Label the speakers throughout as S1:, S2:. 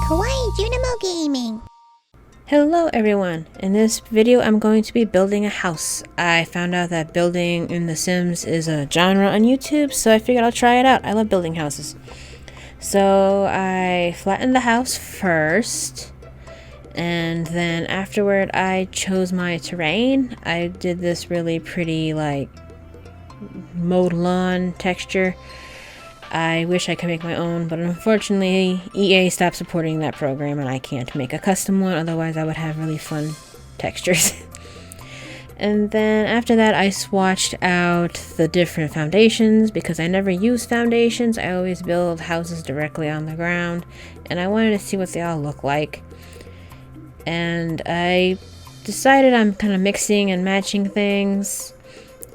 S1: Kawaii Junimo Gaming.
S2: Hello everyone! In this video I'm going to be building a house. I found out that building in The Sims is a genre on YouTube, so I figured I'll try it out. I love building houses. So I flattened the house first, and then afterward I chose my terrain. I did this really pretty like mowed lawn texture. I wish I could make my own, but unfortunately EA stopped supporting that program and I can't make a custom one, otherwise I would have really fun textures. And then after that I swatched out the different foundations because I never use foundations. I always build houses directly on the ground and I wanted to see what they all look like. And I decided I'm kind of mixing and matching things.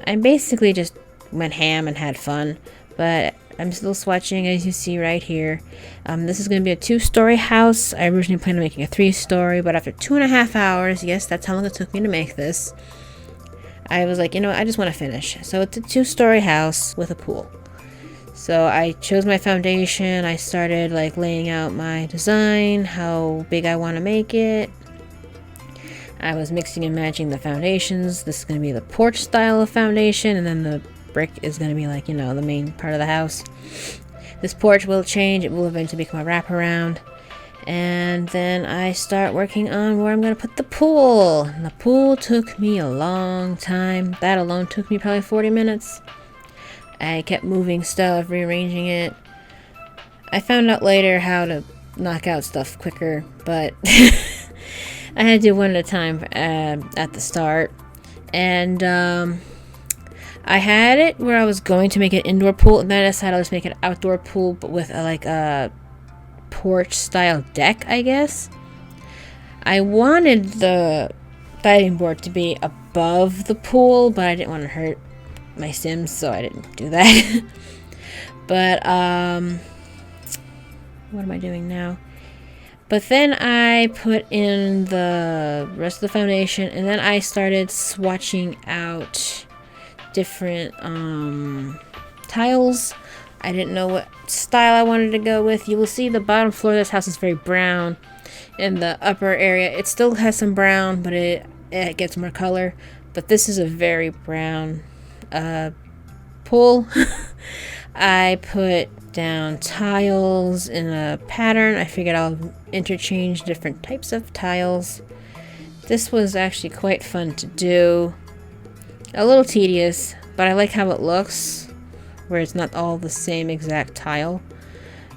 S2: I basically just went ham and had fun, but I'm still swatching, as you see right here. This is going to be a 2-story house. I originally planned on making a 3-story, but after 2.5 hours, yes, that's how long it took me to make this, I was like, you know what, I just want to finish. So it's a 2-story house with a pool. So I chose my foundation. I started like laying out my design, how big I want to make it. I was mixing and matching the foundations. This is going to be the porch style of foundation, and then the brick is going to be like, you know, the main part of the house. This porch will change. It will eventually become a wraparound. And then I start working on where I'm going to put the pool. And the pool took me a long time. That alone took me probably 40 minutes. I kept moving stuff, rearranging it. I found out later how to knock out stuff quicker, but I had to do one at a time at the start. And I had it where I was going to make an indoor pool, and then I decided I'll just make an outdoor pool, but with a porch style deck, I guess. I wanted the diving board to be above the pool, but I didn't want to hurt my Sims, so I didn't do that. But what am I doing now? But then I put in the rest of the foundation, and then I started swatching out different tiles. I didn't know what style I wanted to go with. You will see the bottom floor of this house is very brown. In the upper area it still has some brown, but it gets more color. But this is a very brown pool. I put down tiles in a pattern. I figured I'll interchange different types of tiles. This was actually quite fun to do. A little tedious, but I like how it looks, where it's not all the same exact tile.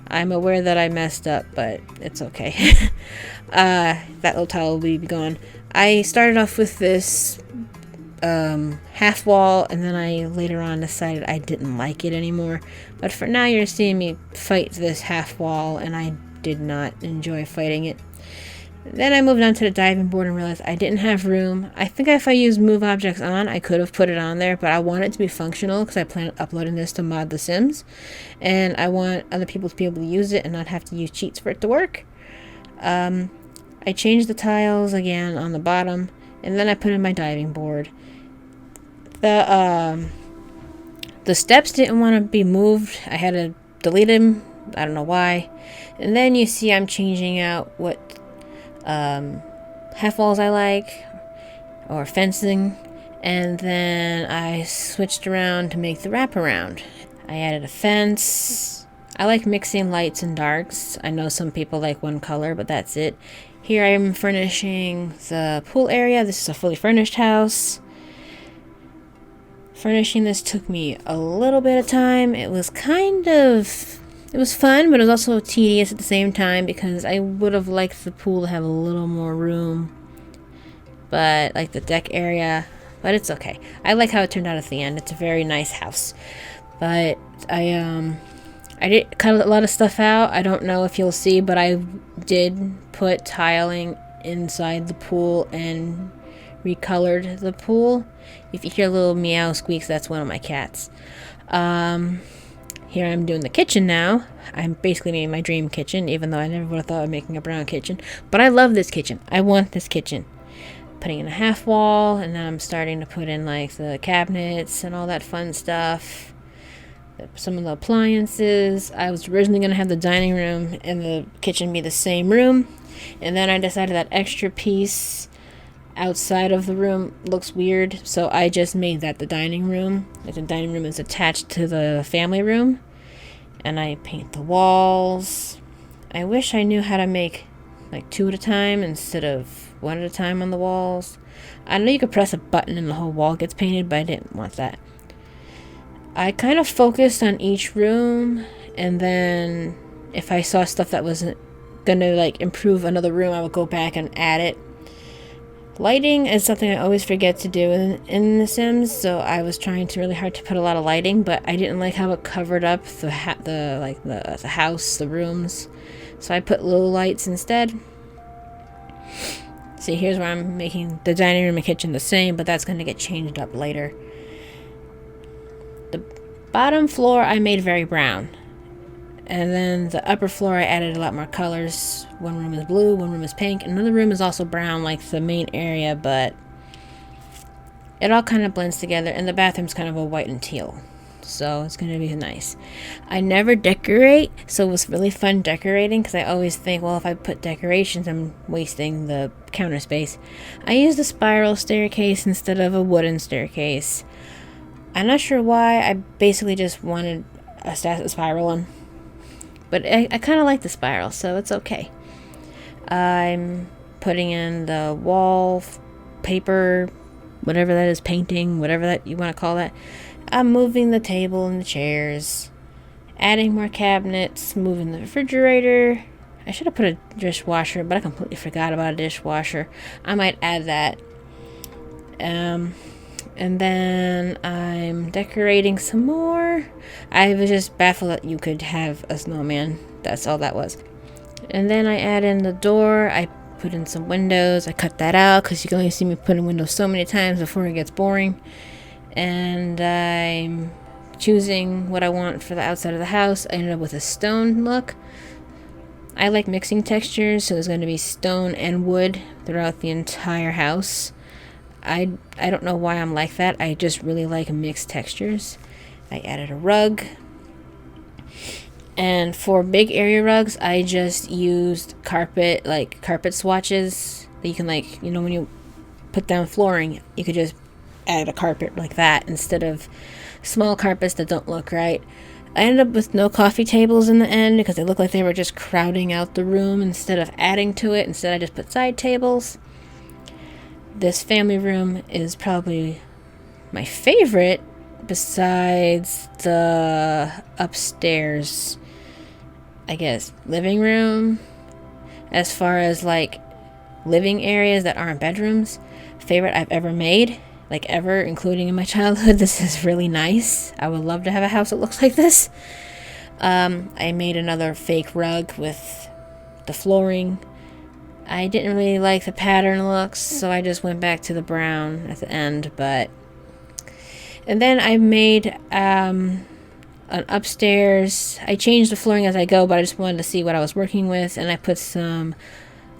S2: I'm aware that I messed up, but it's okay. That little tile will be gone. I started off with this half wall, and then I later on decided I didn't like it anymore. But for now you're seeing me fight this half wall, and I did not enjoy fighting it. Then I moved on to the diving board and realized I didn't have room. I think if I used move objects on, I could have put it on there, but I want it to be functional because I plan on uploading this to Mod The Sims, and I want other people to be able to use it and not have to use cheats for it to work. I changed the tiles again on the bottom, and then I put in my diving board. The steps didn't want to be moved. I had to delete them. I don't know why. And then you see I'm changing out what half walls I like, or fencing, and then I switched around to make the wraparound. I added a fence. I like mixing lights and darks. I know some people like one color, but that's it. Here I am furnishing the pool area. This is a fully furnished house. Furnishing this took me a little bit of time. It was fun, but it was also tedious at the same time because I would have liked the pool to have a little more room, but like the deck area, but it's okay. I like how it turned out at the end. It's a very nice house, but I did cut a lot of stuff out. I don't know if you'll see, but I did put tiling inside the pool and recolored the pool. If you hear little meow squeaks, that's one of my cats. Here I'm doing the kitchen now. I'm basically making my dream kitchen, even though I never would have thought of making a brown kitchen. But I love this kitchen. I want this kitchen. Putting in a half wall, and then I'm starting to put in like the cabinets and all that fun stuff. some of the appliances. I was originally going to have the dining room and the kitchen be the same room, and then I decided that extra piece outside of the room looks weird, so I just made that the dining room. Like, the dining room is attached to the family room, and I paint the walls. I wish I knew how to make like 2 at a time instead of 1 at a time on the walls. I know you could press a button and the whole wall gets painted, but I didn't want that. I kind of focused on each room, and then if I saw stuff that wasn't gonna like improve another room, I would go back and add it. Lighting is something I always forget to do in The Sims, so I was trying to really hard to put a lot of lighting, but I didn't like how it covered up the house, the rooms, so I put low lights instead. See, here's where I'm making the dining room and kitchen the same, but that's going to get changed up later. The bottom floor I made very brown. And then the upper floor I added a lot more colors. One room is blue, one room is pink, another room is also brown like the main area, but it all kind of blends together, and the bathroom's kind of a white and teal. So it's going to be nice. I never decorate, so it was really fun decorating because I always think, well, if I put decorations, I'm wasting the counter space. I used a spiral staircase instead of a wooden staircase. I'm not sure why. I basically just wanted a spiral one. But I kind of like the spiral, so it's okay. I'm putting in the wall paper, whatever that is, painting, whatever that you want to call that. I'm moving the table and the chairs, adding more cabinets, moving the refrigerator. I should have put a dishwasher, but I completely forgot about a dishwasher. I might add that. And then I'm decorating some more. I was just baffled that you could have a snowman. That's all that was. And then I add in the door. I put in some windows. I cut that out because you can only see me put in windows so many times before it gets boring. And I'm choosing what I want for the outside of the house. I ended up with a stone look. I like mixing textures, so there's going to be stone and wood throughout the entire house. I don't know why I'm like that. I just really like mixed textures. I added a rug. And for big area rugs, I just used carpet swatches that you can, like, you know, when you put down flooring, you could just add a carpet like that instead of small carpets that don't look right. I ended up with no coffee tables in the end because they looked like they were just crowding out the room instead of adding to it. Instead, I just put side tables. This family room is probably my favorite besides the upstairs, I guess, living room. As far as like living areas that aren't bedrooms, favorite I've ever made, like ever, including in my childhood. This is really nice. I would love to have a house that looks like this. I made another fake rug with the flooring. I didn't really like the pattern looks, so I just went back to the brown at the end. And then I made an upstairs. I changed the flooring as I go, but I just wanted to see what I was working with, and I put some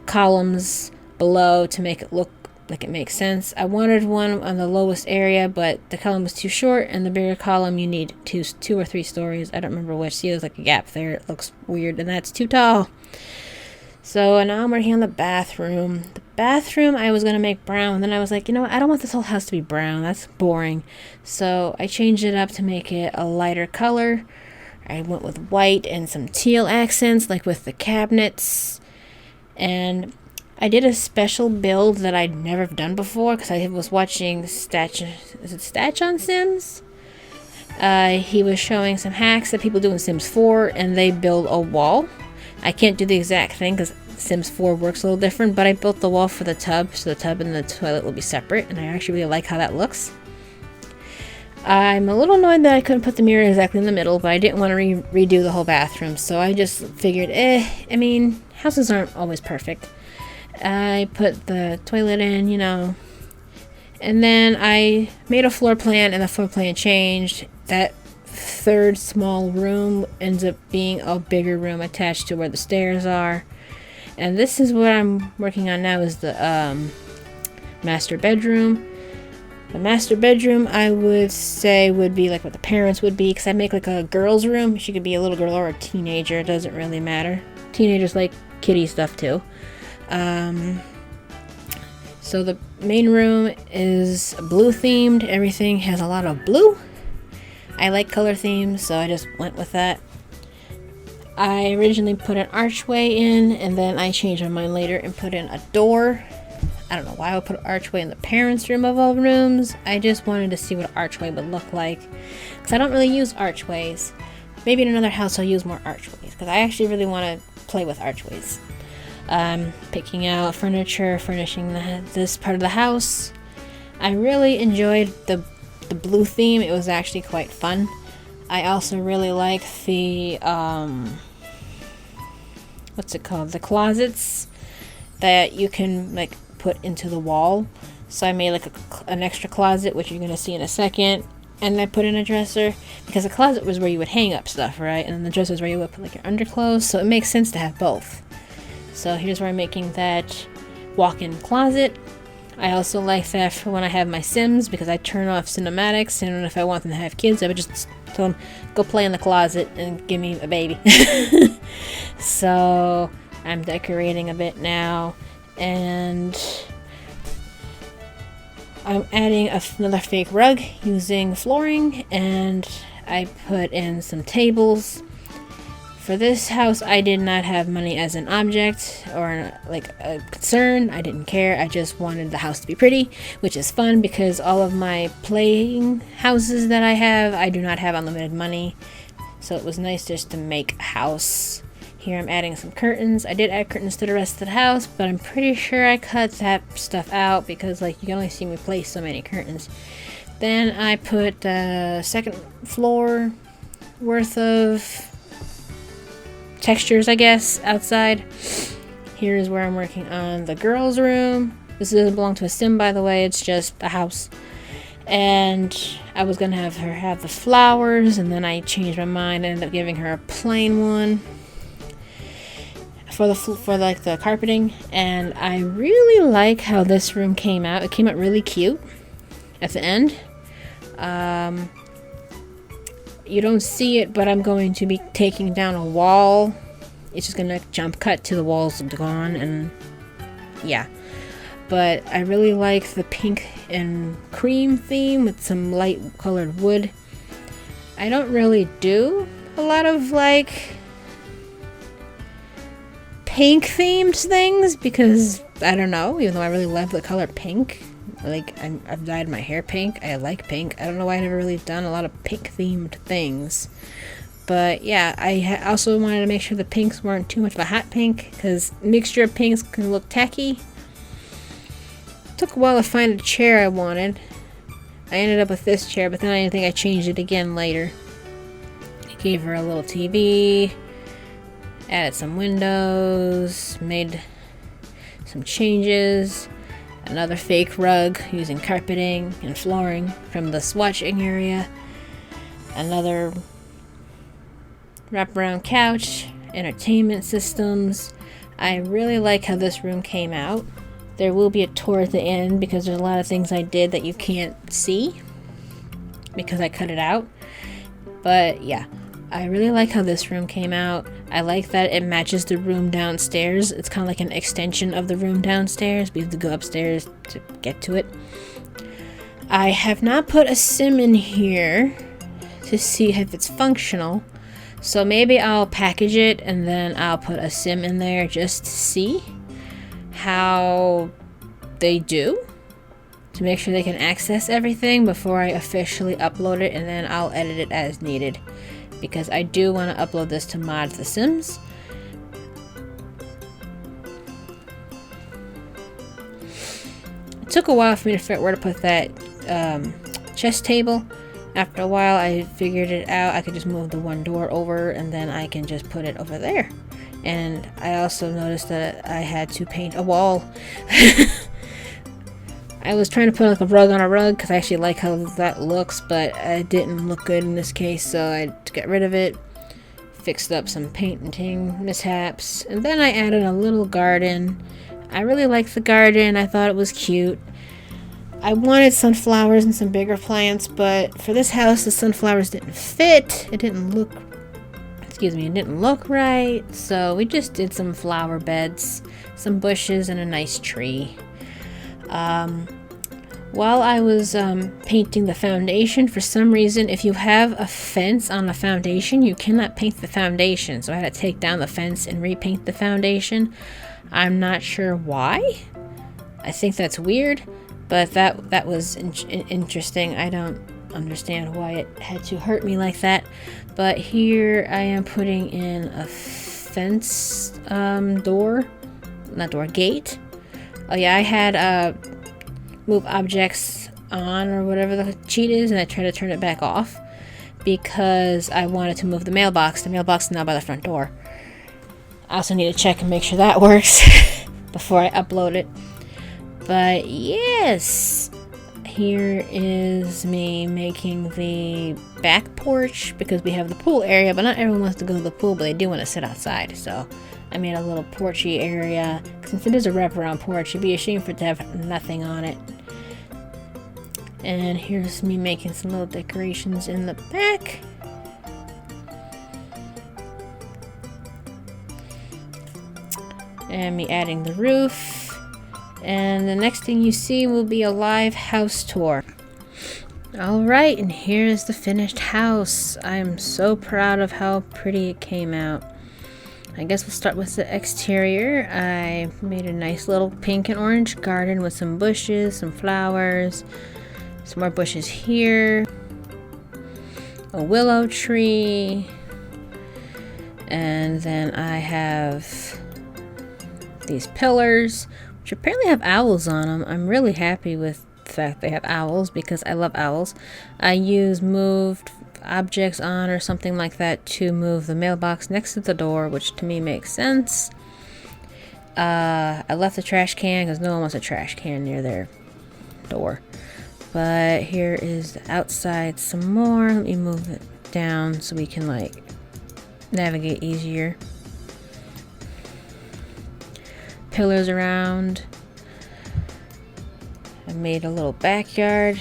S2: columns below to make it look like it makes sense. I wanted one on the lowest area, but the column was too short, and the bigger column you need two or three stories. I don't remember which. See, there's like a gap there. It looks weird, and that's too tall. So now I'm working on the bathroom. The bathroom I was going to make brown. Then I was like, you know what? I don't want this whole house to be brown. That's boring. So I changed it up to make it a lighter color. I went with white and some teal accents, like with the cabinets. And I did a special build that I'd never done before because I was watching Statch on Sims? He was showing some hacks that people do in Sims 4, and they build a wall. I can't do the exact thing because Sims 4 works a little different, but I built the wall for the tub, so the tub and the toilet will be separate, and I actually really like how that looks. I'm a little annoyed that I couldn't put the mirror exactly in the middle, but I didn't want to redo the whole bathroom, so I just figured, I mean, houses aren't always perfect. I put the toilet in, you know, and then I made a floor plan, and the floor plan changed. That third small room ends up being a bigger room attached to where the stairs are. And this is what I'm working on now, is the master bedroom. The master bedroom, I would say, would be like what the parents would be, because I make like a girl's room. She could be a little girl or a teenager, it doesn't really matter. Teenagers like kitty stuff too. So the main room is blue themed. Everything has a lot of blue. I like color themes, so I just went with that. I originally put an archway in, and then I changed my mind later and put in a door. I don't know why I would put an archway in the parents' room of all rooms. I just wanted to see what an archway would look like, because I don't really use archways. Maybe in another house I'll use more archways, because I actually really want to play with archways. Picking out furniture, furnishing this part of the house. I really enjoyed the blue theme. It was actually quite fun. I also really like the what's it called? The closets that you can like put into the wall. So I made like an extra closet, which you're gonna see in a second, and I put in a dresser, because the closet was where you would hang up stuff, right? And then the dresser is where you would put like your underclothes. So it makes sense to have both. So here's where I'm making that walk-in closet. I also like that for when I have my Sims, because I turn off cinematics, and if I want them to have kids, I would just tell them, go play in the closet and give me a baby. So I'm decorating a bit now, and I'm adding another fake rug using flooring, and I put in some tables. For this house, I did not have money as an object or like a concern. I didn't care. I just wanted the house to be pretty, which is fun because all of my playing houses that I have, I do not have unlimited money. So it was nice just to make a house. Here I'm adding some curtains. I did add curtains to the rest of the house, but I'm pretty sure I cut that stuff out because like you can only see me place so many curtains. Then I put the second floor worth of textures, I guess, outside. Here's where I'm working on the girls' room. This doesn't belong to a sim, by the way. It's just a house. And I was gonna have her have the flowers, and then I changed my mind and ended up giving her a plain one for the carpeting. And I really like how this room came out. It came out really cute at the end. You don't see it, but I'm going to be taking down a wall. It's just gonna jump cut to the walls gone, and yeah. But I really like the pink and cream theme with some light colored wood. I don't really do a lot of like pink themed things because I don't know, even though I really love the color pink. Like, I've dyed my hair pink. I like pink. I don't know why I've never really done a lot of pink-themed things. But, yeah, I also wanted to make sure the pinks weren't too much of a hot pink, because mixture of pinks can look tacky. Took a while to find a chair I wanted. I ended up with this chair, but then I think I changed it again later. I gave her a little TV, added some windows, made some changes. Another fake rug using carpeting and flooring from the swatching area. Another wraparound couch, entertainment systems. I really like how this room came out. There will be a tour at the end because there's a lot of things I did that you can't see because I cut it out. But yeah, I really like how this room came out. I like that it matches the room downstairs. It's kind of like an extension of the room downstairs. We have to go upstairs to get to it. I have not put a sim in here to see if it's functional. So maybe I'll package it and then I'll put a sim in there just to see how they do, to make sure they can access everything before I officially upload it, and then I'll edit it as needed. Because I do want to upload this to Mod The Sims. It took a while for me to figure out where to put that chess table. After a while I figured it out. I could just move the one door over and then I can just put it over there. And I also noticed that I had to paint a wall. I was trying to put like a rug on a rug because I actually like how that looks, but it didn't look good in this case, so I got rid of it. Fixed up some painting mishaps, and then I added a little garden. I really liked the garden. I thought it was cute. I wanted sunflowers and some bigger plants, but for this house, the sunflowers didn't fit. It didn't look right. So we just did some flower beds, some bushes, and a nice tree. While I was painting the foundation, for some reason, if you have a fence on the foundation, you cannot paint the foundation. So I had to take down the fence and repaint the foundation. I'm not sure why. I think that's weird, but that was interesting. I don't understand why it had to hurt me like that. But here I am putting in a fence gate. Oh yeah, I had move objects on or whatever the cheat is, and I tried to turn it back off because I wanted to move the mailbox. The mailbox is now by the front door. I also need to check and make sure that works before I upload it. But yes, here is me making the back porch because we have the pool area, but not everyone wants to go to the pool, but they do want to sit outside. So I made a little porchy area. Since it is a wraparound porch, it'd be a shame for it to have nothing on it. And here's me making some little decorations in the back. And me adding the roof. And the next thing you see will be a live house tour. Alright, and here's the finished house. I'm so proud of how pretty it came out. I guess we'll start with the exterior. I made a nice little pink and orange garden with some bushes, some flowers, some more bushes here, a willow tree, and then I have these pillars, which apparently have owls on them. I'm really happy with the fact they have owls because I love owls. I use moved objects on or something like that to move the mailbox next to the door, which to me makes sense. I left the trash can because no one wants a trash can near their door. But here is the outside some more. Let me move it down so we can like navigate easier. Pillars around. I made a little backyard.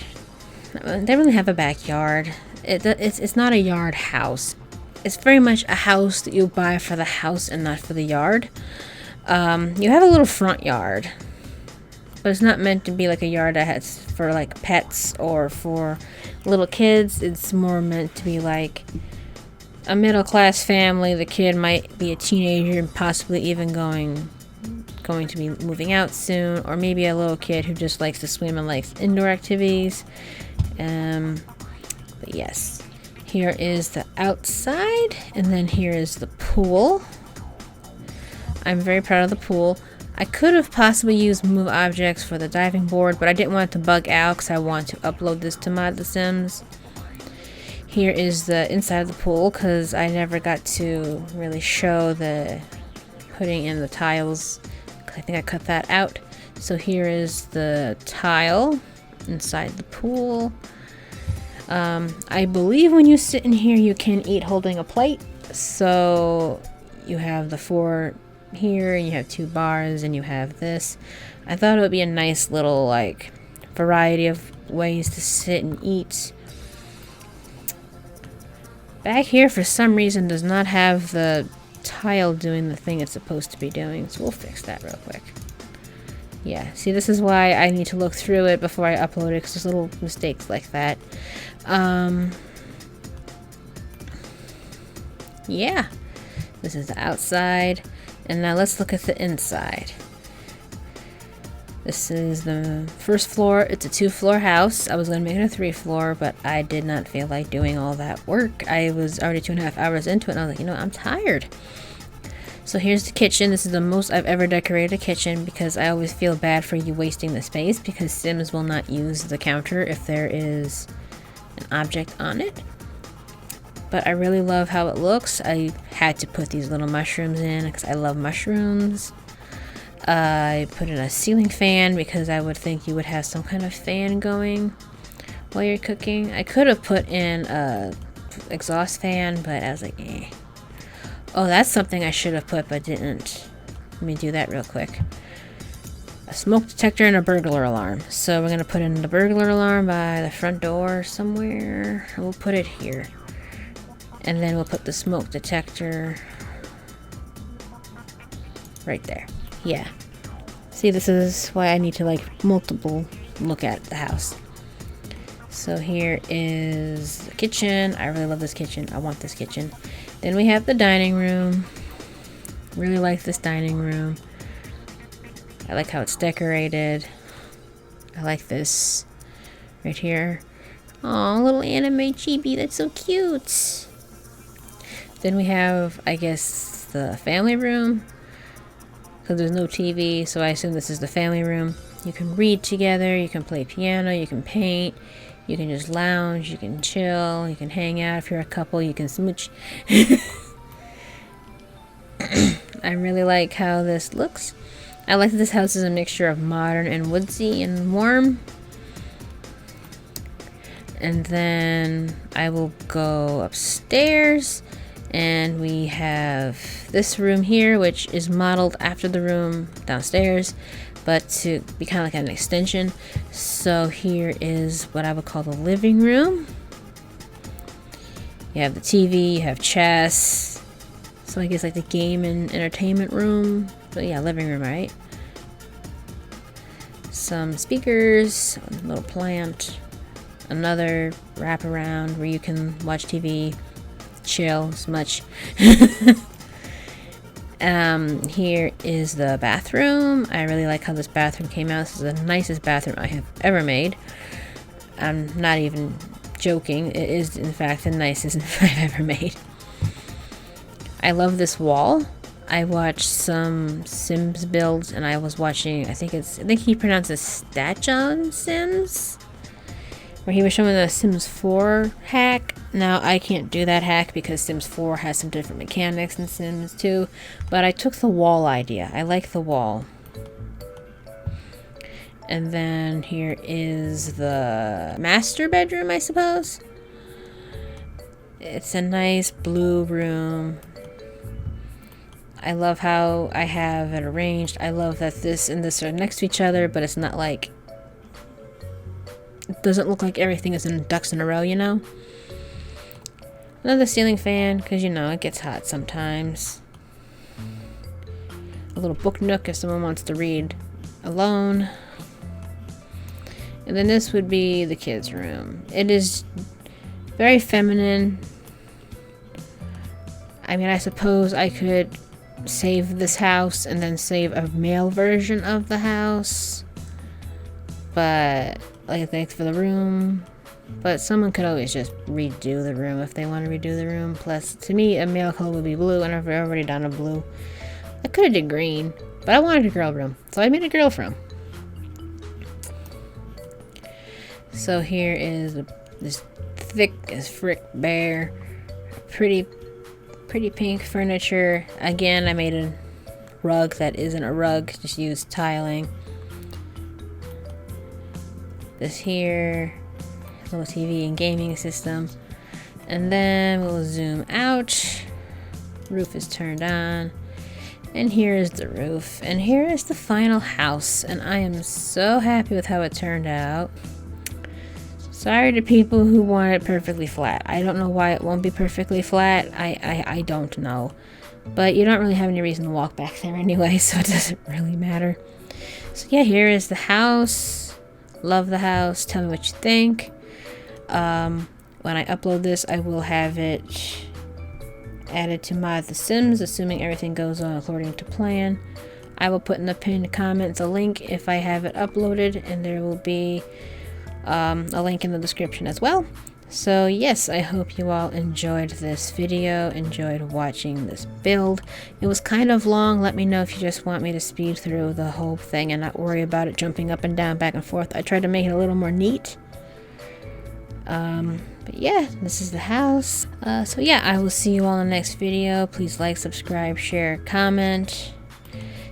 S2: They really have a backyard. It's not a yard house. It's very much a house that you buy for the house and not for the yard. You have a little front yard, but it's not meant to be like a yard that has for like pets or for little kids. It's more meant to be like a middle-class family. The kid might be a teenager and possibly even going to be moving out soon, or maybe a little kid who just likes to swim and likes indoor activities. But yes, here is the outside, and then here is the pool. I'm very proud of the pool. I could have possibly used move objects for the diving board, but I didn't want it to bug out because I want to upload this to Mod The Sims. Here is the inside of the pool because I never got to really show the putting in the tiles. I think I cut that out. So here is the tile inside the pool. I believe when you sit in here you can eat holding a plate. So you have the 4 here, and you have 2 bars, and you have this. I thought it would be a nice little like variety of ways to sit and eat. Back here for some reason does not have the tile doing the thing it's supposed to be doing, so we'll fix that real quick. Yeah, see, this is why I need to look through it before I upload it, because there's little mistakes like that. Yeah, this is the outside, and now let's look at the inside. This is the first floor. It's a 2-floor house. I was going to make it a 3-floor, but I did not feel like doing all that work. I was already 2.5 hours into it, and I was like, you know, I'm tired. So here's the kitchen. This is the most I've ever decorated a kitchen because I always feel bad for you wasting the space because Sims will not use the counter if there is an object on it. But I really love how it looks. I had to put these little mushrooms in because I love mushrooms. I put in a ceiling fan because I would think you would have some kind of fan going while you're cooking. I could have put in a exhaust fan, but I was like, eh. Oh, that's something I should have put but didn't. Let me do that real quick. a smoke detector and a burglar alarm. So we're going to put in the burglar alarm by the front door somewhere. We'll put it here. And then we'll put the smoke detector right there. Yeah. See, this is why I need to like multiple look at the house. So here is the kitchen. I really love this kitchen. I want this kitchen. Then we have the dining room. Really like this dining room. I like how it's decorated. I like this right here. Aw, little anime chibi. That's so cute. Then we have, I guess, the family room. Because there's no TV, so I assume this is the family room. You can read together. You can play piano. You can paint. You can just lounge. You can chill. You can hang out. If you're a couple, you can smooch. I really like how this looks. I like that this house is a mixture of modern and woodsy and warm. And then I will go upstairs, and we have this room here, which is modeled after the room downstairs, but to be kind of like an extension. So here is what I would call the living room. You have the TV, you have chess. So I guess like the game and entertainment room. But yeah, living room, right? Some speakers, a little plant, another wraparound where you can watch TV, chill, smudge. Here is the bathroom. I really like how this bathroom came out. This is the nicest bathroom I have ever made. I'm not even joking. It is, in fact, the nicest I've ever made. I love this wall. I watched some Sims builds, and I was watching, I think he pronounces Statjon Sims, where he was showing the Sims 4 hack. Now, I can't do that hack because Sims 4 has some different mechanics than Sims 2, but I took the wall idea. I like the wall. And then here is the master bedroom, I suppose. It's a nice blue room. I love how I have it arranged. I love that this and this are next to each other, but it's not like... It doesn't look like everything is in ducks in a row, you know? Another ceiling fan, because, you know, it gets hot sometimes. A little book nook if someone wants to read alone. And then this would be the kids' room. It is very feminine. I mean, I suppose I could save this house and then save a male version of the house, but like thanks for the room. But someone could always just redo the room if they want to redo the room. Plus, to me, a male color would be blue, and I've already done a blue. I could have did green, but I wanted a girl room, so I made a girl room. So here is this thick as frick bear, pretty pink furniture. Again, I made a rug that isn't a rug, just used tiling. This here, little TV and gaming system. And then we'll zoom out. Roof is turned on. And here is the roof. And here is the final house. And I am so happy with how it turned out. Sorry to people who want it perfectly flat. I don't know why it won't be perfectly flat. I don't know. But you don't really have any reason to walk back there anyway, so it doesn't really matter. So yeah, here is the house. Love the house. Tell me what you think. When I upload this, I will have it added to my The Sims, assuming everything goes on according to plan. I will put in the pinned comments a link if I have it uploaded, and there will be a link in the description as well. So yes, I hope you all enjoyed this video, enjoyed watching this build. It was kind of long. Let me know if you just want me to speed through the whole thing and not worry about it jumping up and down, back and forth. I tried to make it a little more neat. But yeah, this is the house. So yeah, I will see you all in the next video. Please like, subscribe, share, comment.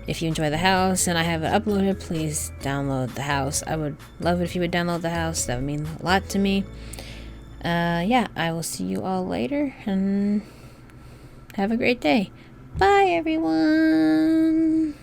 S2: If you enjoy the house and I have it uploaded, please download the house. I would love it if you would download the house. That would mean a lot to me. Yeah, I will see you all later, and have a great day. Bye, everyone.